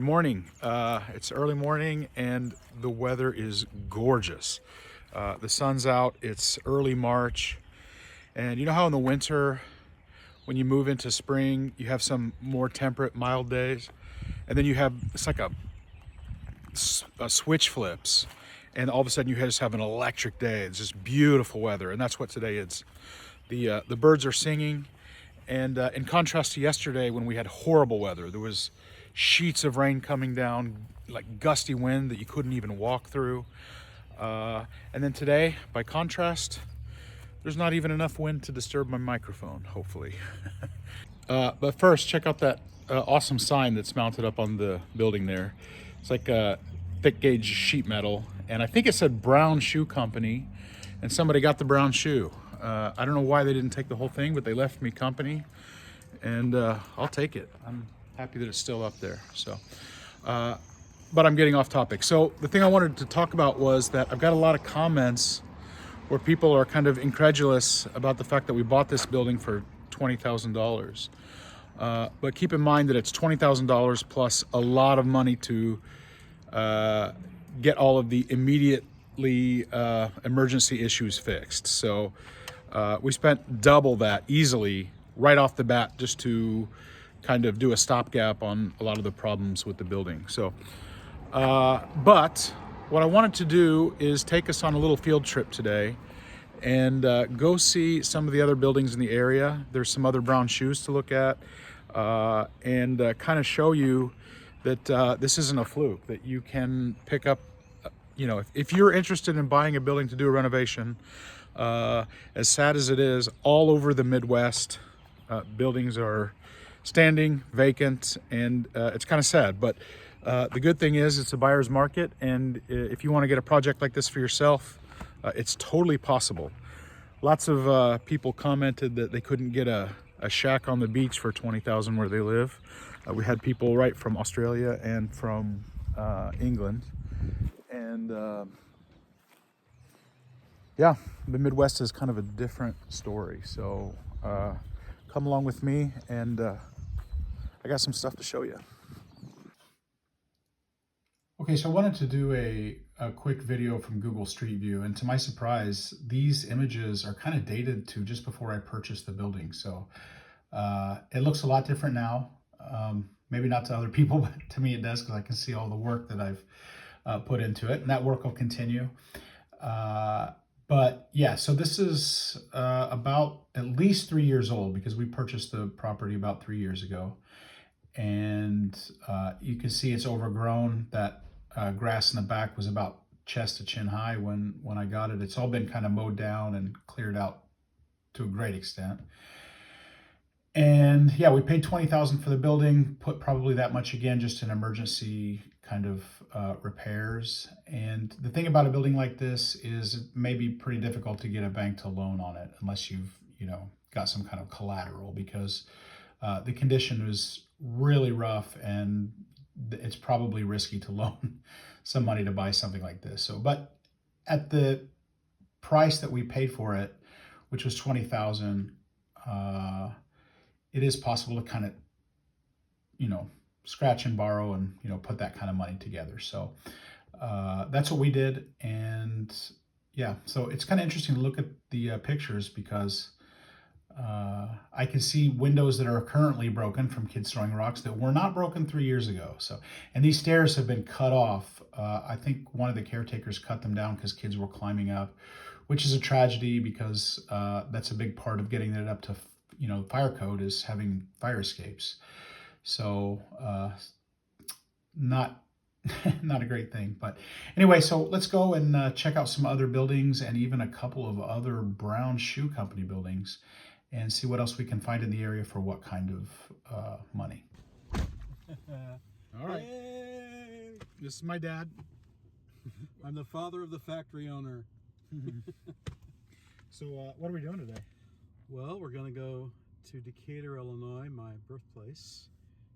Morning. It's early morning and the weather is gorgeous. The sun's out. It's early March, and you know how in the winter, when you move into spring, you have some more temperate, mild days, and then you have it's like a switch flips, and all of a sudden you just have an electric day. It's just beautiful weather, and that's what today is. The birds are singing, and in contrast to yesterday when we had horrible weather, there was sheets of rain coming down, like gusty wind that you couldn't even walk through. And then today, by contrast, there's not even enough wind to disturb my microphone, hopefully. But first, check out that awesome sign that's mounted up on the building there. It's like a thick gauge sheet metal, and I think it said Brown Shoe Company, and somebody got the brown shoe. I don't know why they didn't take the whole thing, but they left me company, and I'll take it. I'm happy that it's still up there. So, but I'm getting off topic. So the thing I wanted to talk about was that I've got a lot of comments where people are kind of incredulous about the fact that we bought this building for $20,000. But keep in mind that it's $20,000 plus a lot of money to get all of the immediately emergency issues fixed. So we spent double that easily right off the bat just to kind of do a stopgap on a lot of the problems with the building. So, but what I wanted to do is take us on a little field trip today and go see some of the other buildings in the area. There's some other brown shoes to look at, and kind of show you that this isn't a fluke, that you can pick up, you know, if you're interested in buying a building to do a renovation, as sad as it is, all over the Midwest, buildings are standing vacant, and it's kind of sad. But the good thing is it's a buyer's market, and if you want to get a project like this for yourself, it's totally possible. Lots of people commented that they couldn't get a shack on the beach for $20,000 where they live. We had people right from Australia and from England, and yeah, the Midwest is kind of a different story. So come along with me, and I got some stuff to show you. Okay, so I wanted to do a quick video from Google Street View, and to my surprise, these images are kind of dated to just before I purchased the building. So it looks a lot different now. Maybe not to other people, but to me it does, because I can see all the work that I've put into it, and that work will continue. But yeah, so this is about at least 3 years old, because we purchased the property about 3 years ago. And you can see it's overgrown. That grass in the back was about chest to chin high when I got it. It's all been kind of mowed down and cleared out to a great extent. And yeah, we paid $20,000 for the building, put probably that much again just in emergency kind of repairs. And the thing about a building like this is it may be pretty difficult to get a bank to loan on it unless you've, you know, got some kind of collateral, because the condition is really rough, and it's probably risky to loan some money to buy something like this. So, but at the price that we paid for it, which was $20,000, it is possible to kind of, you know, scratch and borrow and, you know, put that kind of money together. So that's what we did. And yeah, so it's kind of interesting to look at the pictures, because I can see windows that are currently broken from kids throwing rocks that were not broken 3 years ago. So, and these stairs have been cut off. I think one of the caretakers cut them down because kids were climbing up, which is a tragedy, because that's a big part of getting it up to, you know, fire code, is having fire escapes. So not not a great thing. But anyway, so let's go and check out some other buildings, and even a couple of other Brown Shoe Company buildings, and see what else we can find in the area for what kind of money. All right. Yay! This is my dad. I'm the father of the factory owner. So what are we doing today? Well, we're going to go to Decatur, Illinois, my birthplace.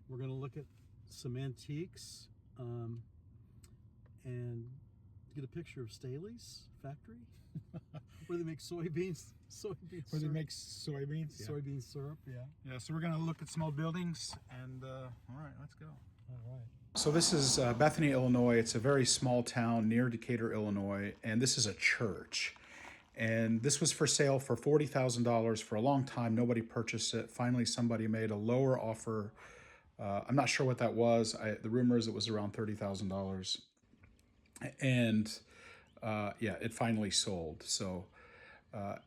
We're going to look at some antiques and get a picture of Staley's factory, where they make soybeans. Where they make soybeans? Yeah. Soybean syrup, yeah. Yeah, so we're going to look at some old buildings, and all right, let's go. All right. So this is Bethany, Illinois. It's a very small town near Decatur, Illinois, and this is a church. And this was for sale for $40,000 for a long time. Nobody purchased it. Finally, somebody made a lower offer. I'm not sure what that was. The rumor is it was around $30,000. And yeah, it finally sold. So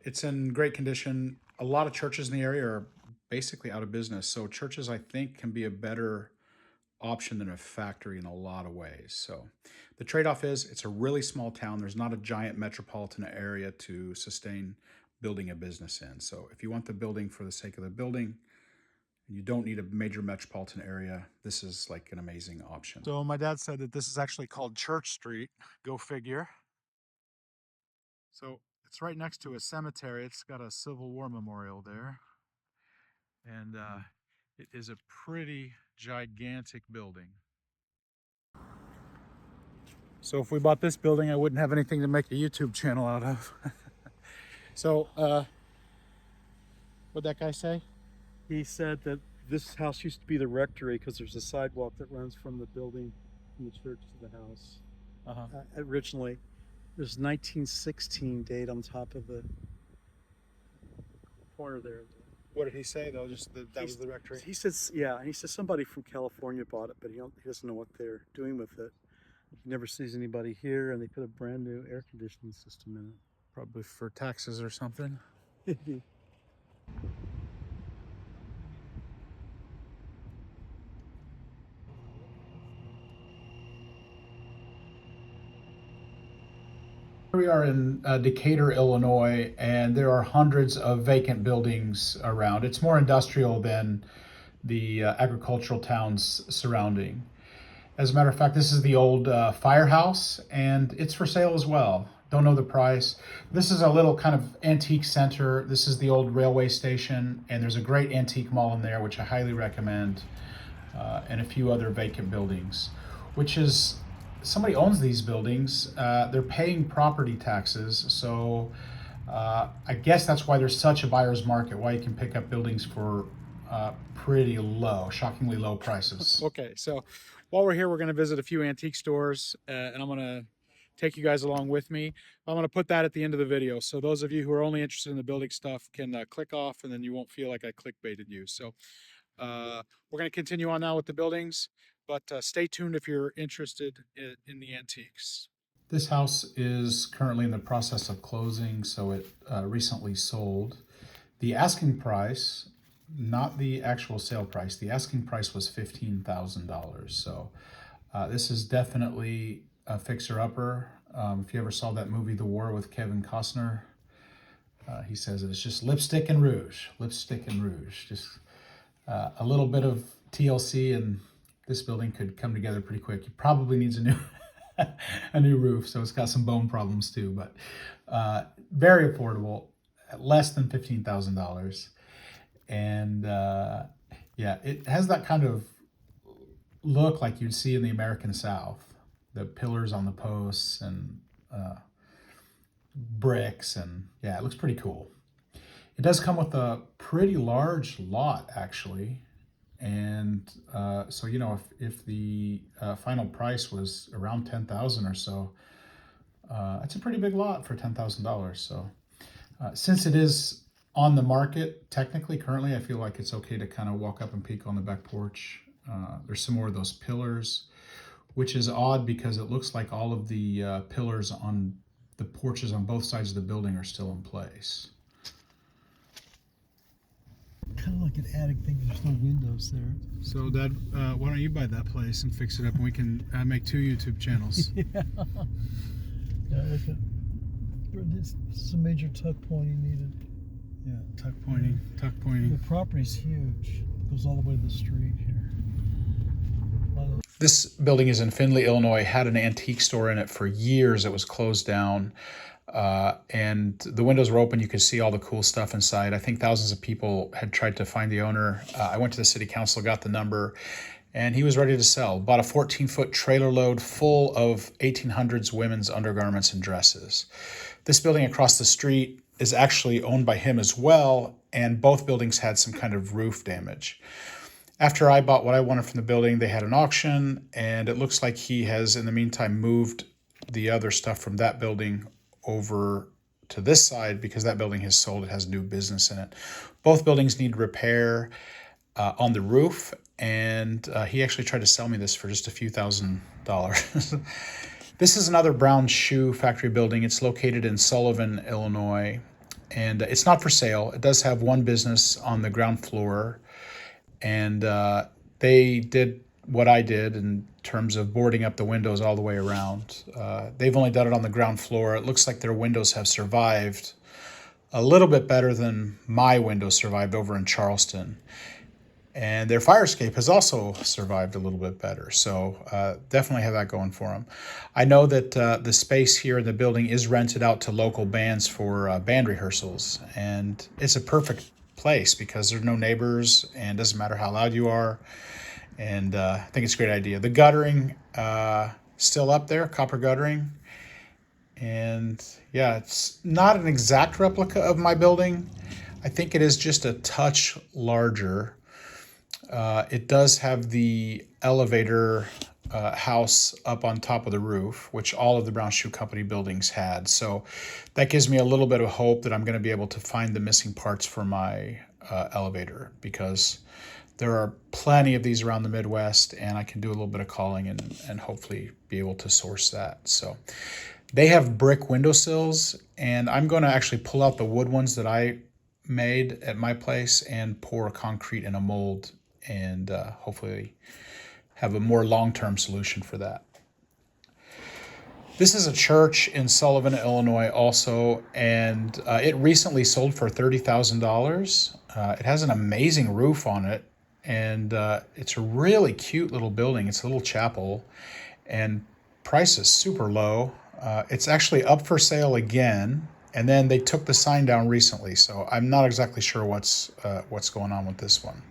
it's in great condition. A lot of churches in the area are basically out of business. So churches, I think, can be a better option than a factory in a lot of ways. So the trade-off is it's a really small town. There's not a giant metropolitan area to sustain building a business in. So if you want the building for the sake of the building, and you don't need a major metropolitan area, this is like an amazing option. So my dad said that this is actually called Church Street. Go figure. So it's right next to a cemetery. It's got a Civil War memorial there. And it is a pretty gigantic building. So if we bought this building, I wouldn't have anything to make a YouTube channel out of. So, what'd that guy say? He said that this house used to be the rectory because there's a sidewalk that runs from the building, from the church to the house. Originally, there's 1916 date on top of the corner there. What did he say though? Just that was the rectory? He says, yeah, he says somebody from California bought it, but he doesn't know what they're doing with it. He never sees anybody here, and they put a brand new air conditioning system in it. Probably for taxes or something. Maybe. We are in Decatur, Illinois, and there are hundreds of vacant buildings around. It's more industrial than the agricultural towns surrounding. As a matter of fact, this is the old firehouse, and it's for sale as well. Don't know the price. This is a little kind of antique center. This is the old railway station, and there's a great antique mall in there, which I highly recommend, and a few other vacant buildings, which is, somebody owns these buildings. They're paying property taxes, so I guess that's why there's such a buyer's market, why you can pick up buildings for pretty low, shockingly low prices. Okay, so while we're here, we're going to visit a few antique stores, and I'm going to take you guys along with me. I'm going to put that at the end of the video, so those of you who are only interested in the building stuff can click off, and then you won't feel like I clickbaited you. So we're going to continue on now with the buildings, but stay tuned if you're interested in the antiques. This house is currently in the process of closing, so it recently sold. The asking price, not the actual sale price, the asking price was $15,000. So this is definitely a fixer-upper. If you ever saw that movie, The War, with Kevin Costner, he says it's just lipstick and rouge, just a little bit of TLC, and this building could come together pretty quick. It probably needs a new a new roof, so it's got some bone problems too, but very affordable, at less than $15,000. And yeah, it has that kind of look like you'd see in the American South. The pillars on the posts and bricks, and yeah, it looks pretty cool. It does come with a pretty large lot, actually. And so, you know, if the final price was around $10,000 or so, it's a pretty big lot for $10,000. So since it is on the market, technically, currently, I feel like it's okay to kind of walk up and peek on the back porch. There's some more of those pillars, which is odd because it looks like all of the pillars on the porches on both sides of the building are still in place. Kind of like an attic thing. There's no windows there. So, Dad, why don't you buy that place and fix it up, and we can make 2 YouTube channels? Yeah. Yeah, like some major tuck pointing needed. Yeah, tuck pointing. The property's huge. It goes all the way to the street here. This building is in Findlay, Illinois. Had an antique store in it for years. It was closed down. And the windows were open. You could see all the cool stuff inside. I think thousands of people had tried to find the owner. I went to the city council, got the number, and he was ready to sell. Bought a 14-foot trailer load full of 1800s women's undergarments and dresses. This building across the street is actually owned by him as well, and both buildings had some kind of roof damage. After I bought what I wanted from the building, they had an auction, and it looks like he has, in the meantime, moved the other stuff from that building over to this side because that building has sold. It has new business in it. Both buildings need repair on the roof, and he actually tried to sell me this for just a few $1,000s. This is another brown shoe factory building. It's located in Sullivan, Illinois, and it's not for sale. It does have one business on the ground floor, and they did what I did in terms of boarding up the windows all the way around. They've only done it on the ground floor. It looks like their windows have survived a little bit better than my windows survived over in Charleston. And their fire escape has also survived a little bit better. So definitely have that going for them. I know that the space here in the building is rented out to local bands for band rehearsals. And it's a perfect place because there are no neighbors and it doesn't matter how loud you are. And I think it's a great idea. The guttering still up there, copper guttering. And yeah, it's not an exact replica of my building. I think it is just a touch larger. It does have the elevator house up on top of the roof, which all of the Brown Shoe Company buildings had. So that gives me a little bit of hope that I'm going to be able to find the missing parts for my elevator, because there are plenty of these around the Midwest, and I can do a little bit of calling and hopefully be able to source that. So they have brick windowsills, and I'm going to actually pull out the wood ones that I made at my place and pour concrete in a mold and hopefully have a more long-term solution for that. This is a church in Sullivan, Illinois also, and it recently sold for $30,000. It has an amazing roof on it, and it's a really cute little building. It's a little chapel, and price is super low. It's actually up for sale again, and then they took the sign down recently, so I'm not exactly sure what's going on with this one.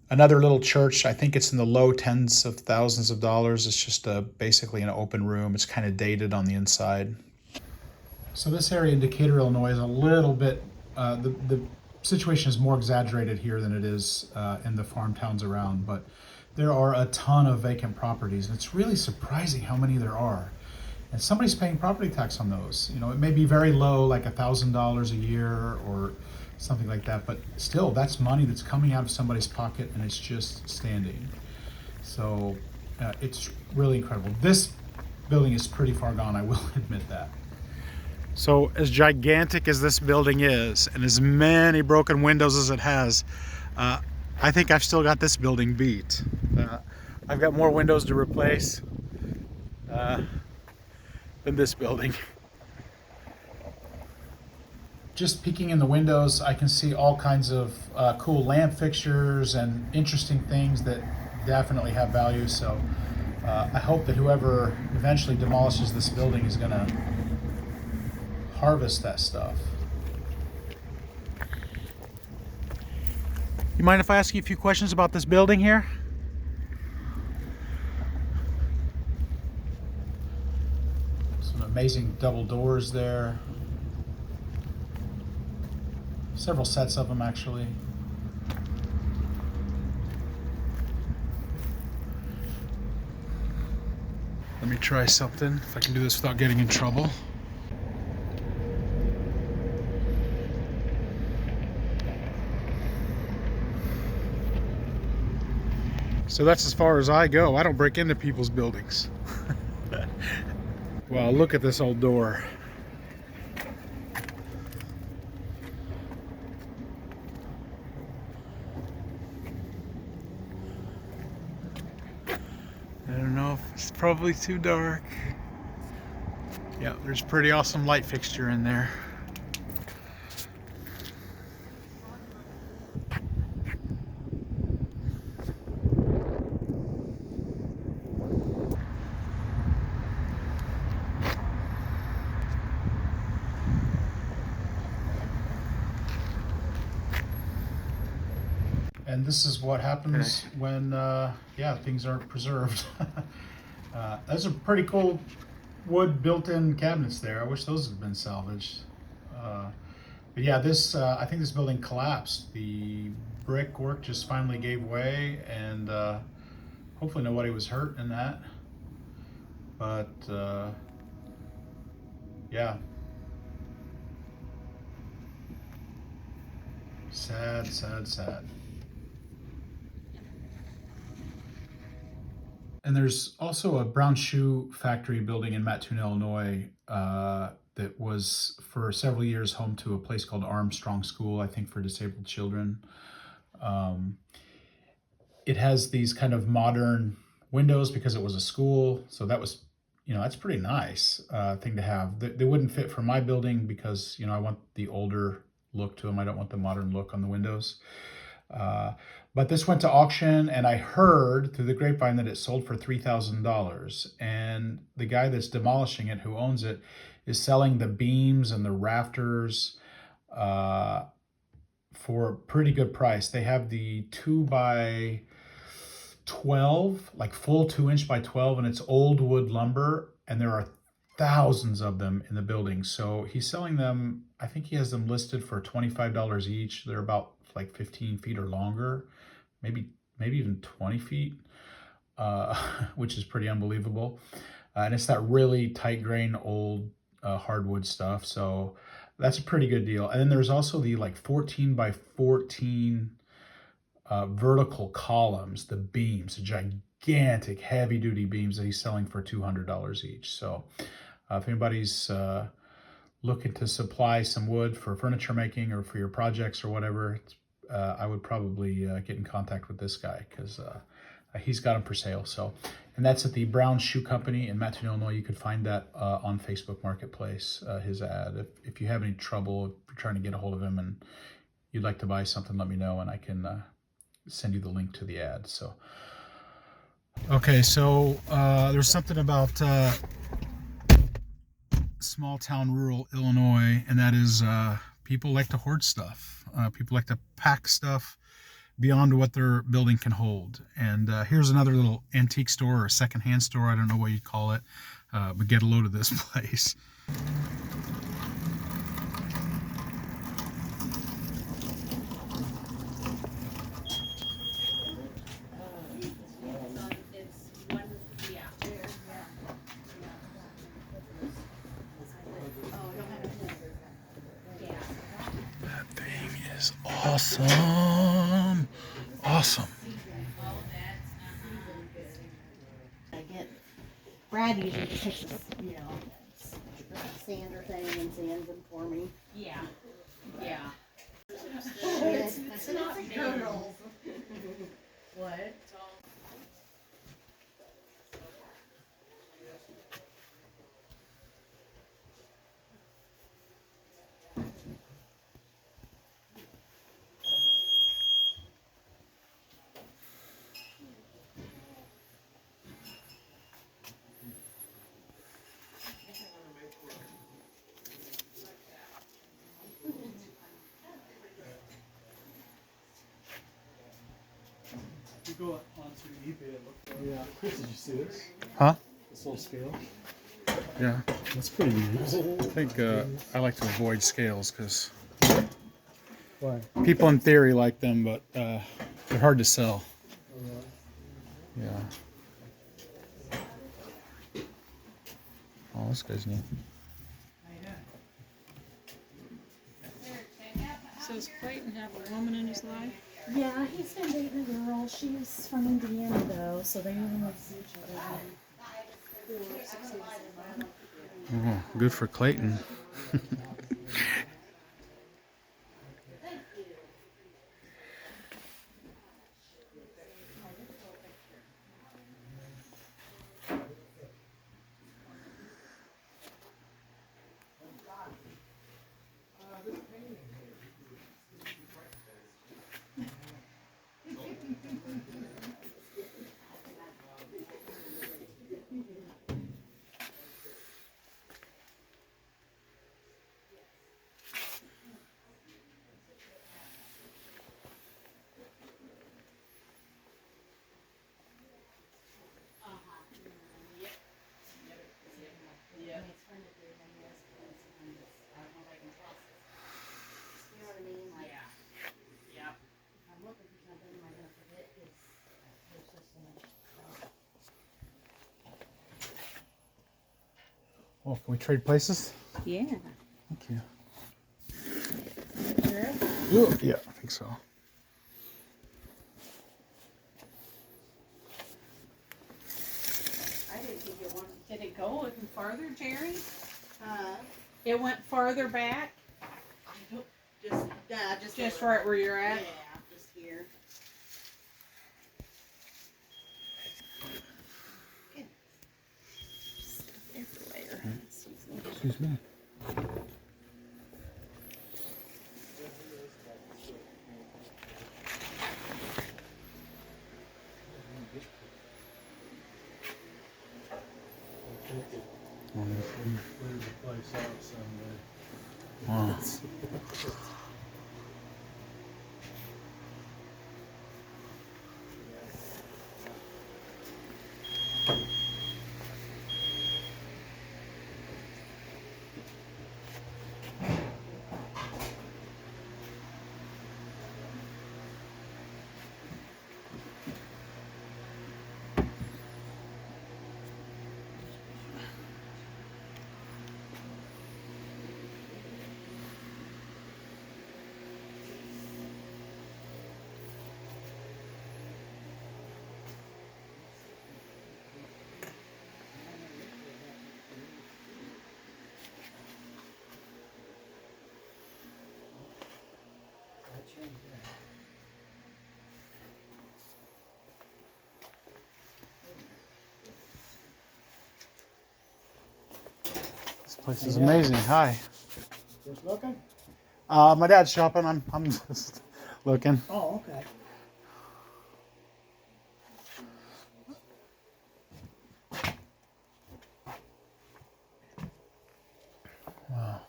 Another little church, I think it's in the low tens of thousands of dollars. It's just basically an open room. It's kind of dated on the inside. So this area in Decatur, Illinois is a little bit, the situation is more exaggerated here than it is in the farm towns around, but there are a ton of vacant properties, and it's really surprising how many there are. And somebody's paying property tax on those. You know, it may be very low, like $1,000 a year or something like that, but still, that's money that's coming out of somebody's pocket, and it's just standing. So it's really incredible. This building is pretty far gone, I will admit that. So as gigantic as this building is, and as many broken windows as it has, I think I've still got this building beat. I've got more windows to replace than this building. Just peeking in the windows, I can see all kinds of cool lamp fixtures and interesting things that definitely have value. So I hope that whoever eventually demolishes this building is going to harvest that stuff. You mind if I ask you a few questions about this building here? Some amazing double doors there. Several sets of them, actually. Let me try something, if I can do this without getting in trouble. So that's as far as I go. I don't break into people's buildings. Wow, look at this old door. I don't know if it's probably too dark. Yeah, there's a pretty awesome light fixture in there. And this is what happens when, things aren't preserved. Those are pretty cool wood built-in cabinets there. I wish those had been salvaged. But yeah, this I think this building collapsed. The brickwork just finally gave way, and hopefully nobody was hurt in that. But yeah, sad, sad, sad. And there's also a brown shoe factory building in Mattoon, Illinois, that was for several years home to a place called Armstrong School, I think for disabled children. Um, it has these kind of modern windows because it was a school, so that was, that's pretty nice thing to have. They wouldn't fit for my building because I want the older look to them. I don't want the modern look on the windows. Uh, but this went to auction, and I heard through the grapevine that it sold for $3,000. And the guy that's demolishing it, who owns it, is selling the beams and the rafters for a pretty good price. They have the 2 by 12, like full 2-inch by 12, and it's old wood lumber, and there are thousands of them in the building. So he's selling them, I think he has them listed for $25 each. They're about like 15 feet or longer, maybe even 20 feet, which is pretty unbelievable. And it's that really tight grain old hardwood stuff. So that's a pretty good deal. And then there's also the like 14 by 14 vertical columns, the beams, the gigantic heavy duty beams that he's selling for $200 each. So if anybody's looking to supply some wood for furniture making or for your projects or whatever, I would probably get in contact with this guy because he's got them for sale. So, and that's at the Brown Shoe Company in Mattoon, Illinois. You could find that on Facebook Marketplace, his ad. If you have any trouble, if you're trying to get a hold of him and you'd like to buy something, let me know and I can send you the link to the ad. So, okay, so there's something about small town rural Illinois, and that is people like to hoard stuff. People like to pack stuff beyond what their building can hold. And here's another little antique store or secondhand store, I don't know what you'd call it, but get a load of this place. Awesome. Awesome. Brad usually takes this, sander thing and sands them for me. Yeah. Yeah. It's not girls. What? You go onto eBay and look for yeah. Chris, did you see this? Huh? This little scale? Yeah. That's pretty neat. I think I like to avoid scales because Why? people in theory like them, but they're hard to sell. Yeah. Oh, this guy's neat. So does Clayton have a woman in his life? Yeah, he's been dating a girl. She's from Indiana though, so they only see each other for 6 years. Oh, good for Clayton. Oh, can we trade places? Yeah. Thank you. Ooh, yeah, I think so. I didn't think it went. Did it go even farther, Jerry? It went farther back? Just right where you're at? Yeah, just here. Everywhere. Excuse me. Clear the place out someday. Wow. This place is amazing. Hi. Just looking? My dad's shopping. I'm just looking. Oh, okay. Wow.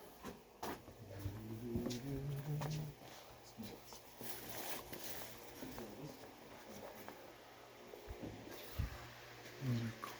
These are cool.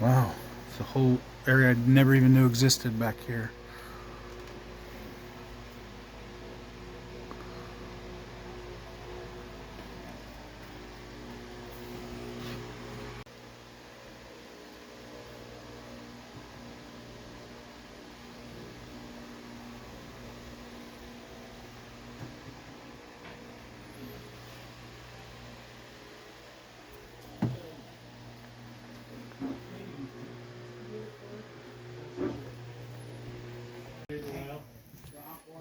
Wow. It's a whole area I never even knew existed back here.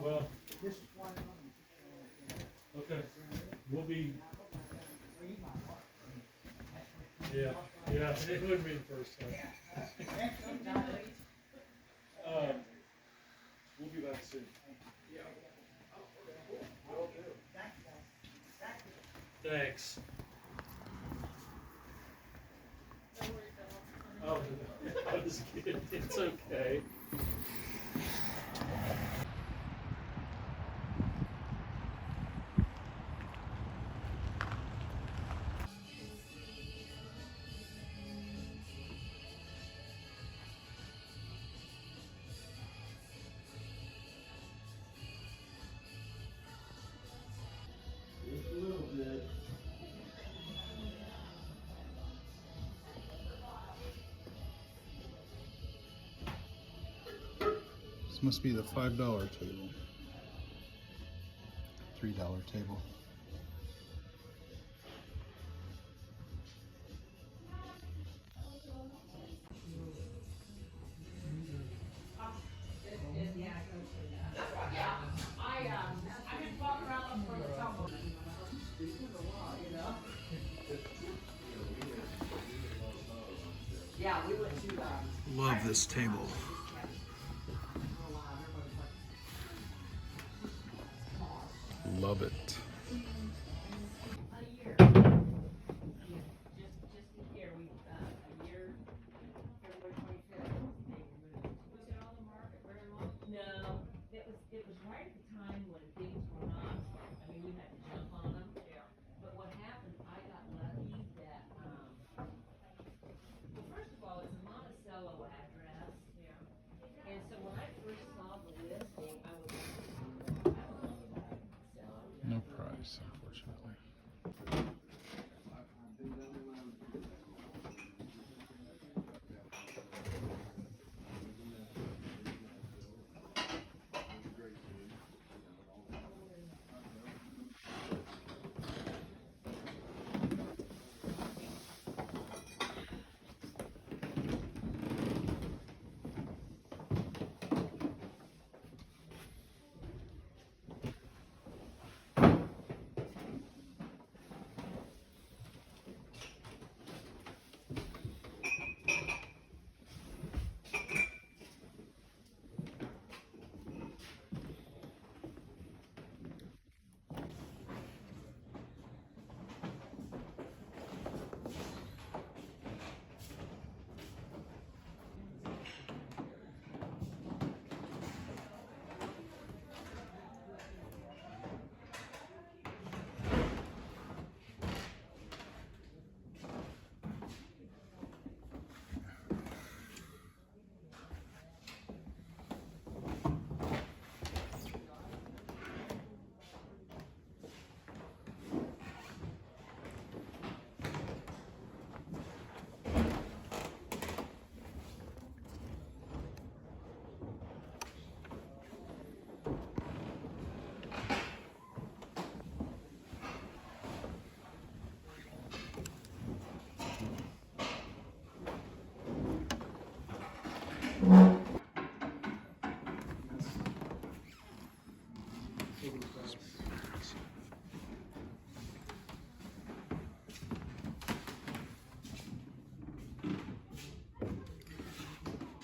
Well, okay, we'll be. Yeah, yeah, it would be the first time. We'll be back soon. Thanks. Oh, I was kidding. It's okay. Just a little bit. This must be the $5 table. $3 table. Love this table. Love it. No price, unfortunately.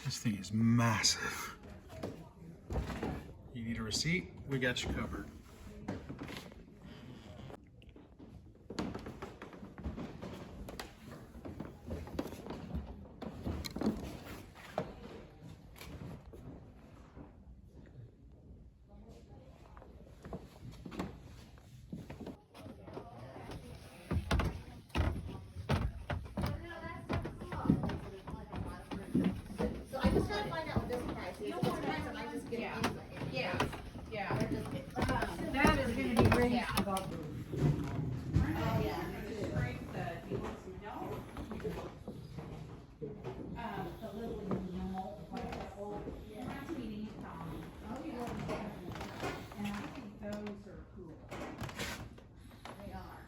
This thing is massive. You need a receipt? We got you covered. So I just trying to find out what this price is. If it's price, I might just get it anyway. Yeah. They're just- That is gonna be ready Yeah. about. Oh, yeah. The little, like the old, not to be and I think those are cool. They are.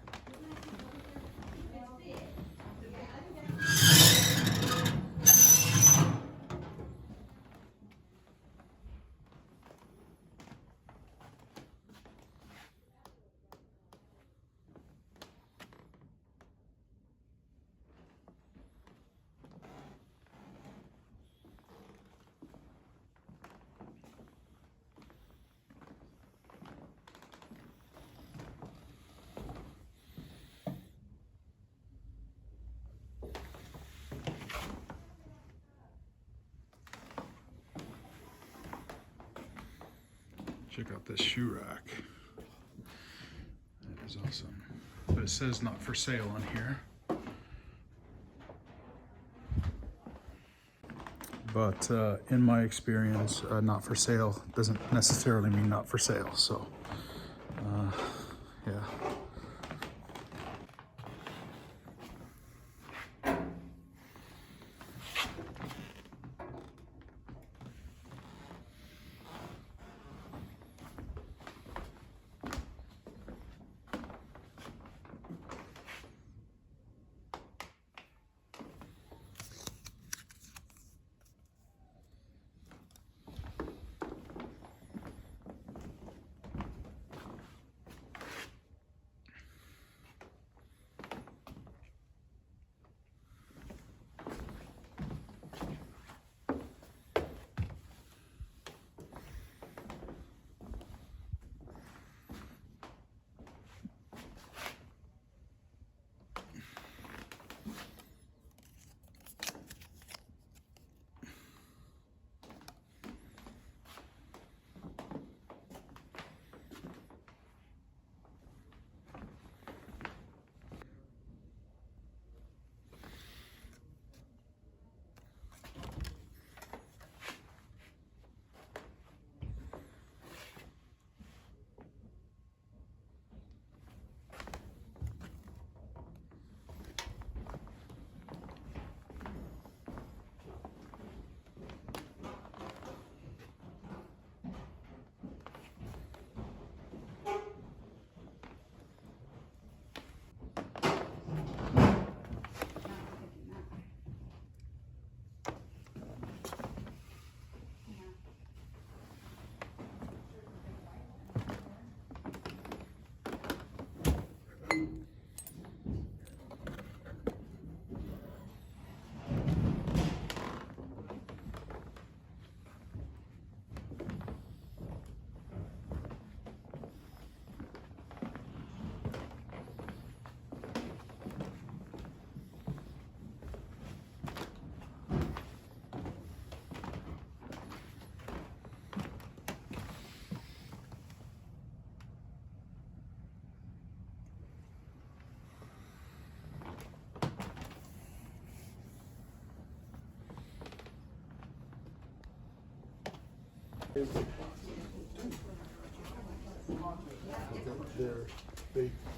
Check out this shoe rack. That is awesome. But it says not for sale on here. But in my experience, not for sale doesn't necessarily mean not for sale. So, yeah.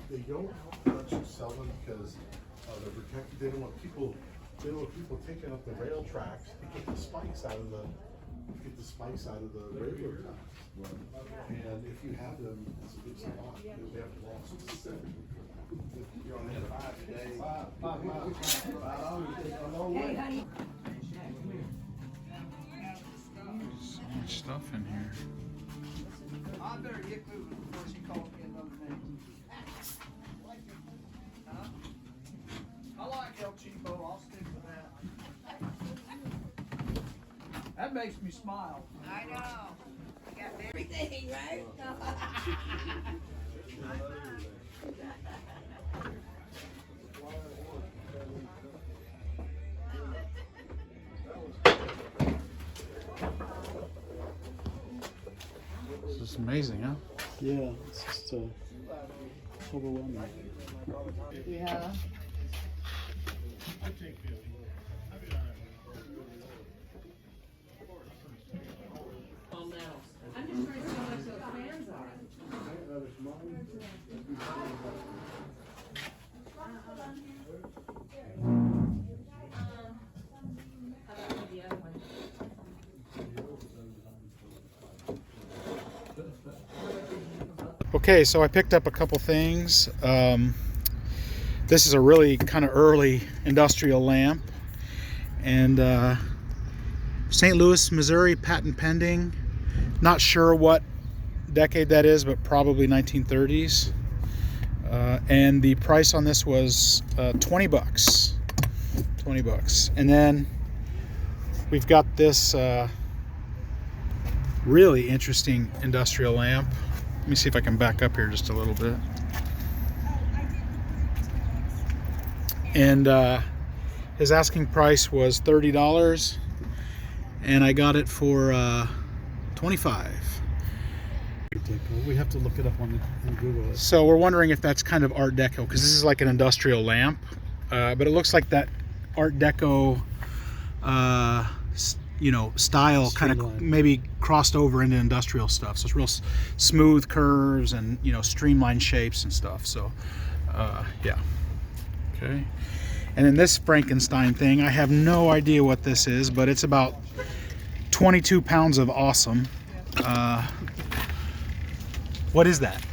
They don't let you sell them because they're protected. They don't want people taking up the rail tracks to get the spikes out of the railroad tracks. And if you have them, it's a lot. They have lost. You're on N5 today. So much stuff in here. I better get moving before she calls me another name. Huh? I like El Cheapo, I'll stick with that. That makes me smile. I know. You got everything, right? This is amazing, huh? Yeah, it's just overwhelming. Yeah. I'm just trying to see how much those fans are. Okay, so I picked up a couple things. This is a really kind of early industrial lamp, and St. Louis, Missouri, patent pending. Not sure what decade that is, but probably 1930s. And the price on this was 20 bucks. 20 bucks. And then we've got this really interesting industrial lamp. Let me see if I can back up here just a little bit. And his asking price was $30, and I got it for $25. We have to look it up on Google. So we're wondering if that's kind of Art Deco, because this is like an industrial lamp, but it looks like that Art Deco, style kind of Streamlined. maybe crossed over into industrial stuff. So it's real smooth curves and streamlined shapes and stuff. So yeah. Okay. And then this Frankenstein thing, I have no idea what this is, but it's about 22 pounds of awesome. What is that?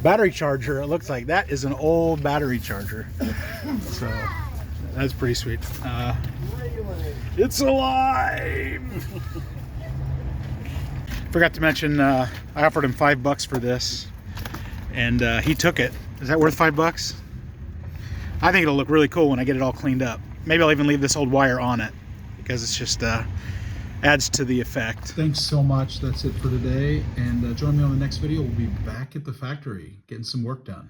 Battery charger, it looks like. That is an old battery charger. So that's pretty sweet. It's alive! Forgot to mention, I offered him $5 for this, and he took it. Is that worth $5? I think it'll look really cool when I get it all cleaned up. Maybe I'll even leave this old wire on it, because it's just adds to the effect. Thanks so much. That's it for today, and join me on the next video. We'll be back at the factory getting some work done.